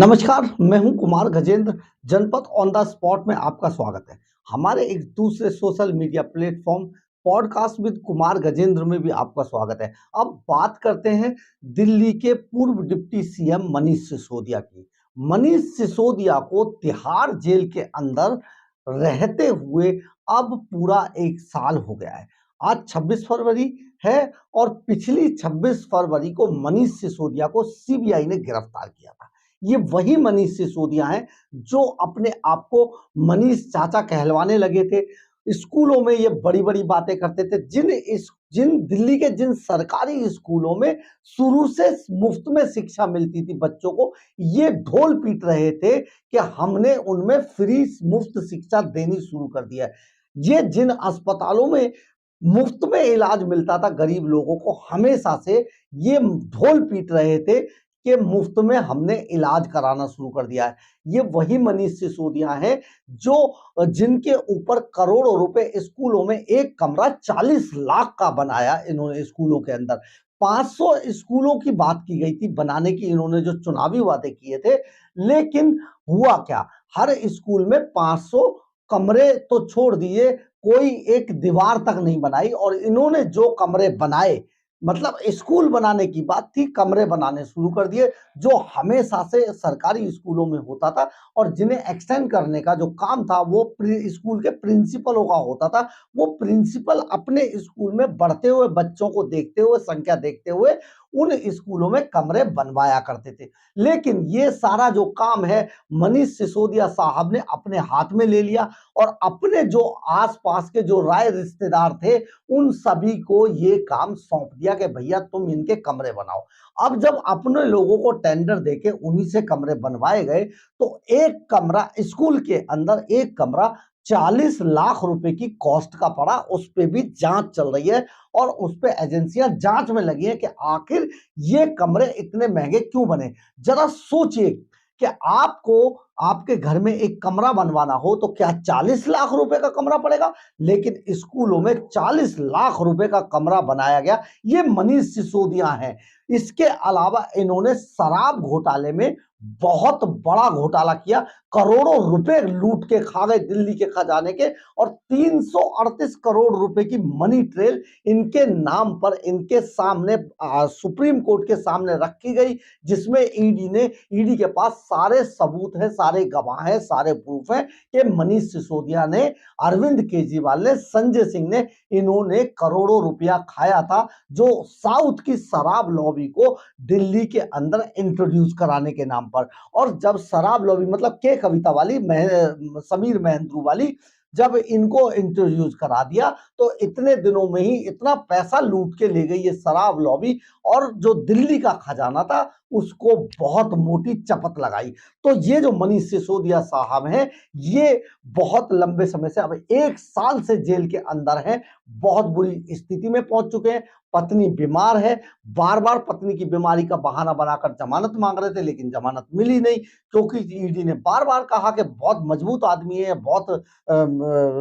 नमस्कार, मैं हूं कुमार गजेंद्र। जनपद ऑन द स्पॉट में आपका स्वागत है। हमारे एक दूसरे social media platform podcast with Kumar Gajendra में भी आपका स्वागत है। अब बात करते हैं दिल्ली के पूर्व डिप्टी सीएम मनीष सिसोदिया की। मनीष सिसोदिया को तिहाड़ जेल के अंदर रहते हुए अब पूरा 1 साल हो गया है। आज 26 फरवरी है और पिछली 26 फरवरी को मनीष सिसोदिया को सीबीआई ने गिरफ्तार किया था। ये वही मनीष सिसोदिया हैं जो अपने आप को मनीष चाचा कहलवाने लगे थे। स्कूलों में ये बड़ी-बड़ी बातें करते थे। जिन दिल्ली के जिन सरकारी स्कूलों में शुरू से मुफ्त में शिक्षा मिलती थी बच्चों को, ये ढोल पीट रहे थे कि हमने उनमें फ्री मुफ्त शिक्षा देनी शुरू कर दी है। ये जिन अस्पतालों में मुफ्त में इलाज मिलता था गरीब लोगों को, हमेशा से ये ढोल पीट रहे थे कि मुफ्त में हमने इलाज कराना शुरू कर दिया है। ये वही मनीष सिसोदिया हैं जो जिनके ऊपर करोड़ों रुपए स्कूलों में एक कमरा 40 लाख का बनाया इन्होंने स्कूलों के अंदर। 500 स्कूलों की बात की गई थी बनाने की, इन्होंने जो चुनावी वादे किए थे, लेकिन हुआ क्या? हर स्कूल में 500 कमरे तो छोड़ दिए, कोई एक दीवार तक नहीं बनाई। और इन्होंने जो कमरे बनाए, मतलब स्कूल बनाने की बात थी, कमरे बनाने शुरू कर दिए जो हमेशा से सरकारी स्कूलों में होता था। और जिन्हें एक्सटेंड करने का जो काम था वो स्कूल के प्रिंसिपलों का होता था। वो प्रिंसिपल अपने स्कूल में बढ़ते हुए बच्चों को देखते हुए, संख्या देखते हुए उन स्कूलों में कमरे बनवाया करते थे। लेकिन ये सारा जो काम है मनीष सिसोदिया साहब ने अपने हाथ में ले लिया और अपने जो आसपास के जो राय रिश्तेदार थे उन सभी को ये काम सौंप दिया कि भैया तुम इनके कमरे बनाओ। अब जब अपने लोगों को टेंडर देके उन्हीं से कमरे बनवाए गए तो एक कमरा स्कूल के अंदर, एक कमरा 40 लाख रुपए की कॉस्ट का पड़ा। उस पे भी जांच चल रही है और उस पे एजेंसियां जांच में लगी हैं कि आखिर ये कमरे इतने महंगे क्यों बने। जरा सोचिए कि आपको आपके घर में एक कमरा बनवाना हो तो क्या 40 लाख रुपए का कमरा पड़ेगा, लेकिन स्कूलों में 40 लाख रुपए का कमरा बनाया गया। ये मनीष सिसोदिया हैं। इसके अलावा इन्होंने शराब घोटाले में बहुत बड़ा घोटाला किया, करोड़ों रुपए लूट के खा गए दिल्ली के खजाने के। और 338 करोड़ रुपए की मनी ट्रेल इनके नाम पर इनके सामने सुप्रीम कोर्ट के सामने रखी गई, जिसमें ईडी के पास सारे सबूत हैं, सारे गवाह हैं, सारे प्रूफ हैं कि मनीष सिसोदिया ने, अरविंद केजरीवाल ने, संजय सिंह ने, इन्होंने करोड़ों रुपया खाया था जो साउथ की शराब लॉबी को दिल्ली के अंदर इंट्रोड्यूस कराने के नाम पर। और जब शराब लॉबी मतलब के कविता वाली, समीर महंद्रू वाली, जब इनको इंट्रोड्यूस करा दिया तो इतने दिनों में ही इतना पैसा लूट के ले गई ये शराब लॉबी और जो दिल्ली का खजाना था उसको बहुत मोटी चपत लगाई। तो ये जो मनीष सिसोदिया साहब हैं ये बहुत लंबे समय से, अब 1 साल से जेल के अंदर हैं, बहुत बुरी स्थिति में पहुंच चुके हैं। पत्नी बीमार है, बार बार पत्नी की बीमारी का बहाना बनाकर जमानत मांग रहे थे लेकिन जमानत मिली नहीं, क्योंकि ईडी ने बार बार कहा कि बहुत मजबूत आदमी है, बहुत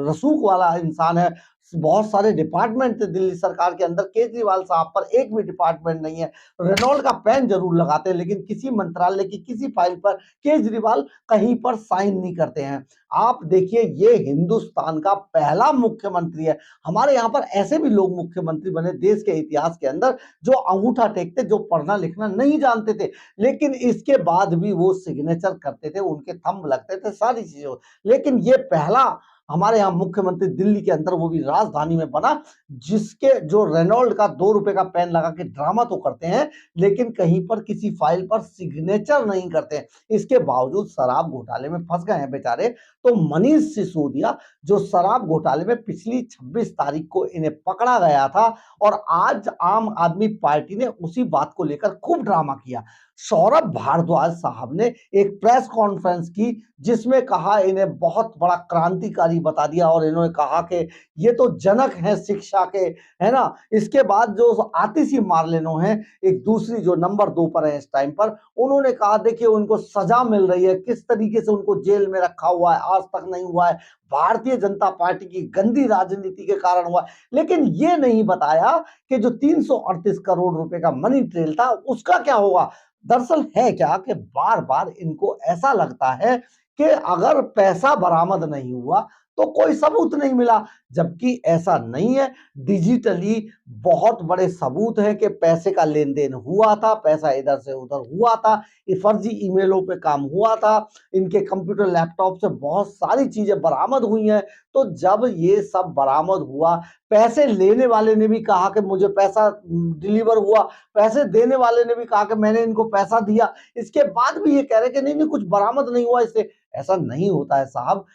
रसूख वाला इंसान है, बहुत सारे डिपार्टमेंट थे दिल्ली सरकार के अंदर, केजरीवाल साहब पर एक भी डिपार्टमेंट नहीं है। रेनॉल्ड का पेन जरूर लगाते हैं लेकिन किसी मंत्रालय की किसी फाइल पर केजरीवाल कहीं पर साइन नहीं करते हैं। आप देखिए, ये हिंदुस्तान का पहला मुख्यमंत्री है। हमारे यहाँ पर ऐसे भी लोग मुख्यमंत्री बने देश के इतिहास के अंदर जो अंगूठा टेकते, जो पढ़ना लिखना नहीं जानते थे, लेकिन इसके बाद भी वो सिग्नेचर करते थे, उनके थंब लगते थे, सारी चीजें। लेकिन ये पहला हमारे यहाँ मुख्यमंत्री दिल्ली के अंदर, वो भी राजधानी में बना, जिसके जो रेनॉल्ड का 2 रुपए का पेन लगा के ड्रामा तो करते हैं लेकिन कहीं पर किसी फाइल पर सिग्नेचर नहीं करते हैं। इसके बावजूद शराब घोटाले में फंस गए हैं बेचारे। तो मनीष सिसोदिया जो शराब घोटाले में पिछली 26 तारीख को इन्हें पकड़ा गया था और आज आम आदमी पार्टी ने उसी बात को लेकर खूब ड्रामा किया। सौरभ भारद्वाज साहब ने एक प्रेस कॉन्फ्रेंस की जिसमें कहा, इन्हें बहुत बड़ा क्रांतिकारी बता दिया और इन्होंने कहा कि ये तो जनक है शिक्षा के, है ना। इसके बाद जो आतिशी मार्लेनो है, एक दूसरी जो नंबर 2 पर है इस टाइम पर, उन्होंने कहा देखिए उनको सजा मिल रही है, किस तरीके से उनको जेल में रखा हुआ है, आज तक नहीं हुआ है, भारतीय जनता पार्टी की गंदी राजनीति के कारण हुआ। लेकिन ये नहीं बताया कि जो 338 करोड़ रुपए का मनी ट्रेल था उसका क्या होगा। दरअसल है क्या कि बार-बार इनको ऐसा लगता है कि अगर पैसा बरामद नहीं हुआ तो कोई सबूत नहीं मिला, जबकि ऐसा नहीं है। डिजिटली बहुत बड़े सबूत हैं कि पैसे का लेन-देन हुआ था, पैसा इधर से उधर हुआ था, ये फर्जी ईमेलों पे काम हुआ था, इनके कंप्यूटर लैपटॉप से बहुत सारी चीजें बरामद हुई हैं। तो जब ये सब बरामद हुआ, पैसे लेने वाले ने भी कहा कि मुझे पैसा डिलीवर हुआ, पैसे देने वाले ने भी कहा कि मैंने इनको पैसा दिया, इसके बाद भी ये कह रहे हैं कि नहीं नहीं कुछ बरामद नहीं हुआ इससे। ऐसा नहीं होता है साहब।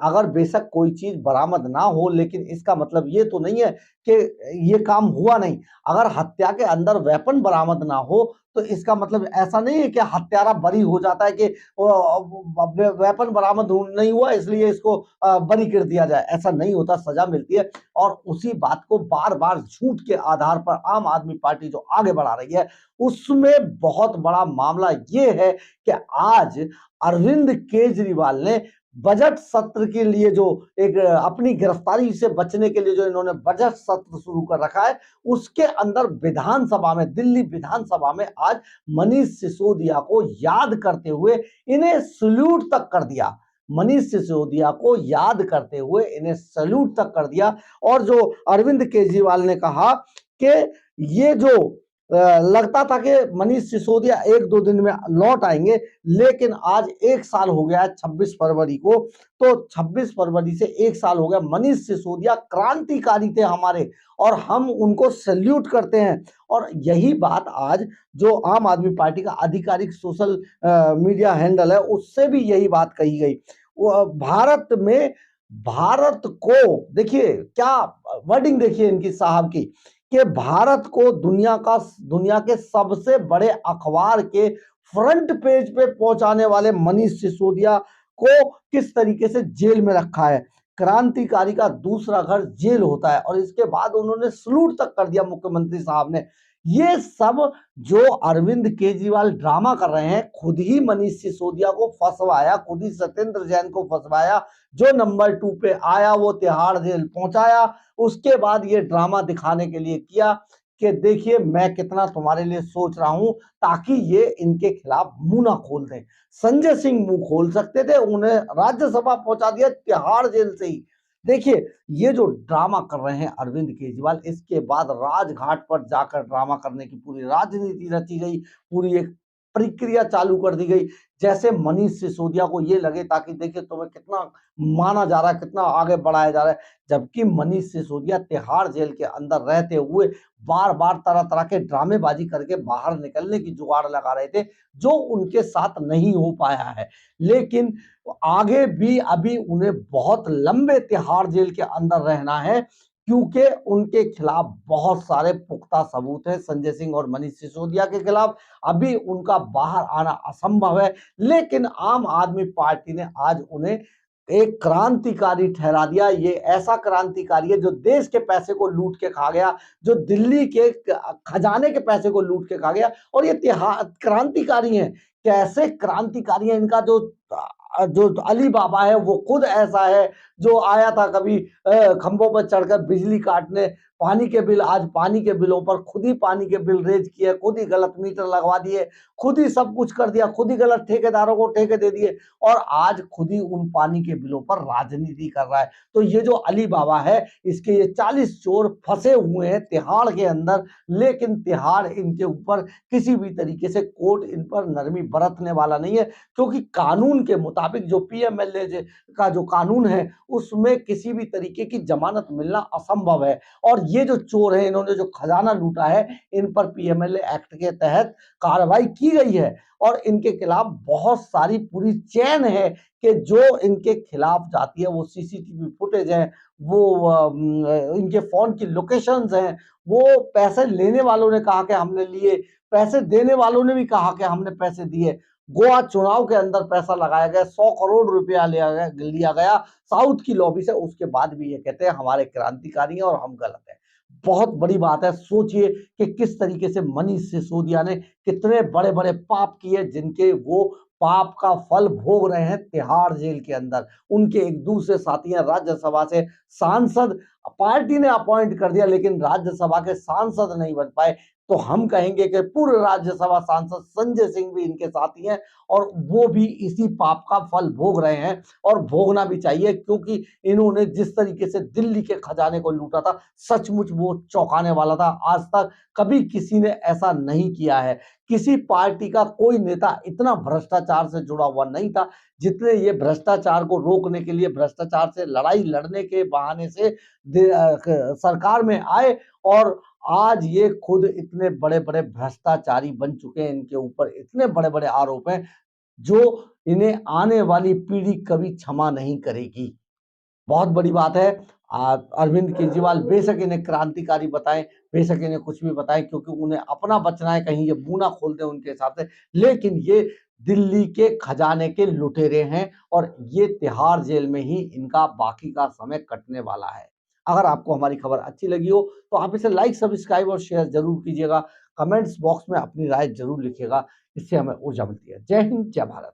अगर बेशक कोई चीज बरामद ना हो, लेकिन इसका मतलब ये तो नहीं है कि ये काम हुआ नहीं। अगर हत्या के अंदर वेपन बरामद ना हो तो इसका मतलब ऐसा नहीं है कि हत्यारा बरी हो जाता है कि वेपन बरामद नहीं हुआ इसलिए इसको बरी कर दिया जाए। ऐसा नहीं होता, सजा मिलती है। और उसी बात को बार बार झूठ के आधार पर आम आदमी पार्टी जो आगे बढ़ा रही है, उसमें बहुत बड़ा मामला ये है कि आज अरविंद केजरीवाल ने बजट सत्र के लिए जो एक अपनी गिरफ्तारी से बचने के लिए जो इन्होंने बजट सत्र शुरू कर रखा है, उसके अंदर विधानसभा में, दिल्ली विधानसभा में आज मनीष सिसोदिया को याद करते हुए इन्हें सल्यूट तक कर दिया। मनीष सिसोदिया को याद करते हुए इन्हें सल्यूट तक कर दिया। और जो अरविंद केजरीवाल ने कहा कि ये जो लगता था कि मनीष सिसोदिया एक दो दिन में लौट आएंगे, लेकिन आज एक साल हो गया है 26 फरवरी को। तो 26 फरवरी से एक साल हो गया। मनीष सिसोदिया क्रांतिकारी थे हमारे और हम उनको सैल्यूट करते हैं। और यही बात आज जो आम आदमी पार्टी का आधिकारिक सोशल मीडिया हैंडल है उससे भी यही बात कही गई। भारत में, भारत को देखिए क्या वर्डिंग देखिए इनकी साहब की, कि भारत को दुनिया के सबसे बड़े अखबार के फ्रंट पेज पे पहुंचाने वाले मनीष सिसोदिया को किस तरीके से जेल में रखा है। क्रांतिकारी का दूसरा घर जेल होता है। और इसके बाद उन्होंने सलूट तक कर दिया मुख्यमंत्री साहब ने। ये सब जो अरविंद केजरीवाल ड्रामा कर रहे हैं, खुद ही मनीष सिसोदिया को फंसवाया, खुद ही सत्येंद्र जैन को फंसवाया, जो नंबर 2 पे आया वो तिहाड़ जेल पहुंचाया। उसके बाद ये ड्रामा दिखाने के लिए किया कि देखिए मैं कितना तुम्हारे लिए सोच रहा हूं, ताकि ये इनके खिलाफ मुंह ना खोल दें। संजय सिंह मुंह खोल सकते थे, उन्हें राज्यसभा पहुंचा दिया तिहाड़ जेल से ही। देखिए ये जो ड्रामा कर रहे हैं अरविंद केजरीवाल, इसके बाद राजघाट पर जाकर ड्रामा करने की पूरी राजनीति रची गई, पूरी एक प्रक्रिया चालू कर दी गई, जैसे मनीष सिसोदिया को ये लगे, ताकि देखिए तुम्हें कितना माना जा रहा है, कितना आगे बढ़ाया जा रहा है। जबकि मनीष सिसोदिया तिहाड़ जेल के अंदर रहते हुए बार बार तरह तरह के ड्रामेबाजी करके बाहर निकलने की जुगाड़ लगा रहे थे, जो उनके साथ नहीं हो पाया है। लेकिन आगे भी अभी उन्हें बहुत लंबे तिहाड़ जेल के अंदर रहना है, क्योंकि उनके खिलाफ बहुत सारे पुख्ता सबूत हैं। संजय सिंह और मनीष सिसोदिया के खिलाफ अभी उनका बाहर आना असंभव है। लेकिन आम आदमी पार्टी ने आज उन्हें एक क्रांतिकारी ठहरा दिया। ये ऐसा क्रांतिकारी है जो देश के पैसे को लूट के खा गया, जो दिल्ली के खजाने के पैसे को लूट के खा गया। और ये क्रांतिकारी हैं। कैसे क्रांतिकारी है, इनका जो अली बाबा है वो खुद ऐसा है, जो आया था कभी खंभों पर चढ़कर बिजली काटने, पानी के बिल, आज पानी के बिलों पर खुद ही पानी के बिल रेज किए, खुद ही गलत मीटर लगवा दिए, खुद ही सब कुछ कर दिया, खुद ही गलत ठेकेदारों को ठेके दे दिए, और आज खुद ही उन पानी के बिलों पर राजनीति कर रहा है। तो ये जो अली बाबा है, इसके ये 40 चोर फंसे हुए हैं तिहाड़ के अंदर। लेकिन तिहाड़ इनके ऊपर किसी भी तरीके से कोर्ट इन पर नरमी बरतने वाला नहीं है, क्योंकि कानून के मुताबिक जो पीएमएलए का जो कानून है उसमें किसी भी तरीके की जमानत मिलना असंभव है। और ये जो चोर हैं, इन्होंने जो खजाना लूटा है, इन पर पीएमएलए एक्ट के तहत कार्रवाई की गई है। और इनके खिलाफ बहुत सारी पूरी चेन है कि जो इनके खिलाफ जाती है। वो सीसीटीवी फुटेज है, वो इनके फोन की लोकेशंस हैं, वो पैसे लेने वालों ने कहा कि हमने लिए, पैसे देने वालों ने भी कहा कि हमने पैसे दिए। गोवा चुनाव के अंदर पैसा लगाया गया, 100 करोड़ रुपया लिया गया साउथ की लॉबी से। उसके बाद भी ये कहते हैं हमारे क्रांतिकारी हैं और हम गलत हैं। बहुत बड़ी बात है। सोचिए कि किस तरीके से मनीष सिसोदिया ने कितने बड़े बड़े पाप किए, जिनके वो पाप का फल भोग रहे हैं तिहाड़ जेल के अंदर। उनके एक दूसरे साथी हैं राज्यसभा से सांसद, पार्टी ने अपॉइंट कर दिया लेकिन राज्यसभा के सांसद नहीं बन पाए। तो हम कहेंगे कि पूर्व राज्यसभा सांसद संजय सिंह भी इनके साथी हैं और वो भी इसी पाप का फल भोग रहे हैं और भोगना भी चाहिए, क्योंकि इन्होंने जिस तरीके से दिल्ली के खजाने को लूटा था, सचमुच वो चौंकाने वाला था। आज तक कभी किसी ने ऐसा नहीं किया है। किसी पार्टी का कोई नेता इतना भ्रष्टाचार से जुड़ा हुआ नहीं था, जितने ये भ्रष्टाचार को रोकने के लिए, भ्रष्टाचार से लड़ाई लड़ने के बहाने से सरकार में आए और आज ये खुद इतने बड़े-बड़े भ्रष्टाचारी बन चुके हैं। इनके ऊपर इतने बड़े-बड़े आरोप हैं, जो इन्हें आने वाली पीढ़ी कभी क्षमा नहीं करेगी। बहुत बड़ी बात है। अरविंद केजरीवाल बेशक इन्हें क्रांतिकारी बताएं, बेशक इन्हें कुछ भी बताएं, क्योंकि उन्हें अपना बचना है, कहीं ये मुंह ना खोल दें उनके हिसाब से, लेकिन ये दिल्ली के खजाने के लुटेरे हैं और ये तिहाड़ जेल में ही इनका बाकी का समय कटने वाला है। अगर आपको हमारी खबर अच्छी लगी हो तो आप इसे लाइक, सब्सक्राइब और शेयर जरूर कीजिएगा। कमेंट्स बॉक्स में अपनी राय जरूर लिखिएगा, इससे हमें ऊर्जा मिलती है। जय हिंद, जय भारत।